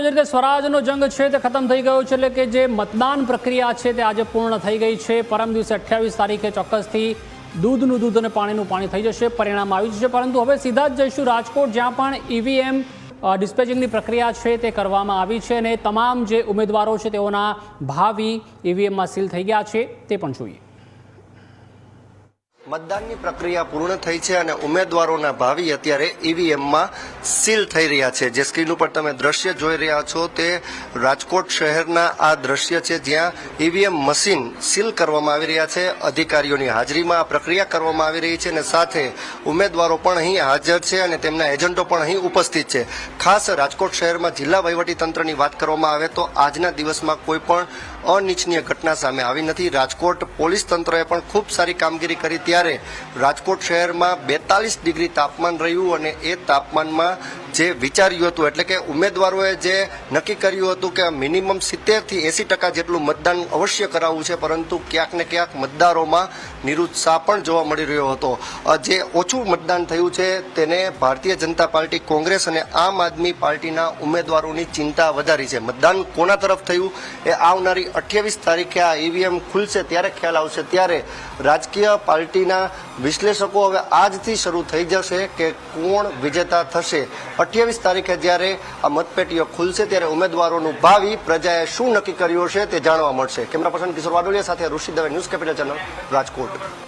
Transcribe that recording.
જે રીતે સ્વરાજનો જંગ છે તે ખતમ થઈ ગયો છે, એટલે કે જે મતદાન પ્રક્રિયા છે તે આજે પૂર્ણ થઈ ગઈ છે. પરમ દિવસે 28 તારીખે ચોક્કસથી દૂધનું દૂધ અને પાણીનું પાણી થઈ જશે, પરિણામ આવી જશે. પરંતુ હવે સીધા જ જઈશું રાજકોટ, જ્યાં પણ ઈવીએમ ડિસ્પેચિંગની પ્રક્રિયા છે તે કરવામાં આવી છે અને તમામ જે ઉમેદવારો છે તેઓના ભાવિ ઈવીએમમાં સીલ થઈ ગયા છે તે પણ જોઈએ. મતદાનની પ્રક્રિયા પૂર્ણ થઈ છે અને ઉમેદવારોના ભાવિ અત્યારે ઈવીએમમાં સીલ થઈ રહ્યા છે. જે સ્ક્રીન ઉપર તમે દ્રશ્ય જોઈ રહ્યા છો તે રાજકોટ શહેરના આ દ્રશ્ય છે, જ્યાં ઈવીએમ મશીન સીલ કરવામાં આવી રહ્યા છે. અધિકારીઓની હાજરીમાં આ પ્રક્રિયા કરવામાં આવી રહી છે અને સાથે ઉમેદવારો પણ અહીં હાજર છે અને તેમના એજન્ટો પણ અહીં ઉપસ્થિત છે. ખાસ રાજકોટ શહેરમાં જિલ્લા વહીવટીતંત્રની વાત કરવામાં આવે તો આજના દિવસમાં કોઈ પણ અનિચ્છનીય ઘટના સામે આવી નથી. રાજકોટ પોલીસ તંત્રએ પણ ખૂબ સારી કામગીરી કરી. ત્યારે રાજકોટ શહેરમાં 42 ડિગ્રી તાપમાન રહ્યું અને એ તાપમાનમાં જે વિચાર્યું હતું, એટલે કે ઉમેદવારોએ જે નક્કી કર્યું હતું કે મિનિમમ 70 થી 80% જેટલું મતદાન અવશ્ય કરાવવું છે, પરંતુ ક્યાંક ને ક્યાંક મતદારોમાં નિરુત્સાહ પણ જોવા મળી રહ્યો હતો. જે ઓછું મતદાન થયું છે તેને ભારતીય જનતા પાર્ટી, કોંગ્રેસ અને આમ આદમી પાર્ટીના ઉમેદવારોની ચિંતા વધારી છે. મતદાન કોના તરફ થયું એ આવનારી 28 તારીખે આ ઈવીએમ ખુલશે ત્યારે ખ્યાલ આવશે. ત્યારે રાજકીય પાર્ટીના વિશ્લેષકો હવે આજથી શરૂ થઈ જશે કે કોણ વિજેતા થશે. 28 તારીખે જ્યારે આ મતપેટીઓ ખુલશે ત્યારે ઉમેદવારોનું ભાવિ પ્રજાએ શું નક્કી કર્યું છે તે જાણવા મળશે. કેમેરા પર્સન કિશોર વાડોલિયા સાથે Rishi Dave, news capital channel, Rajkot.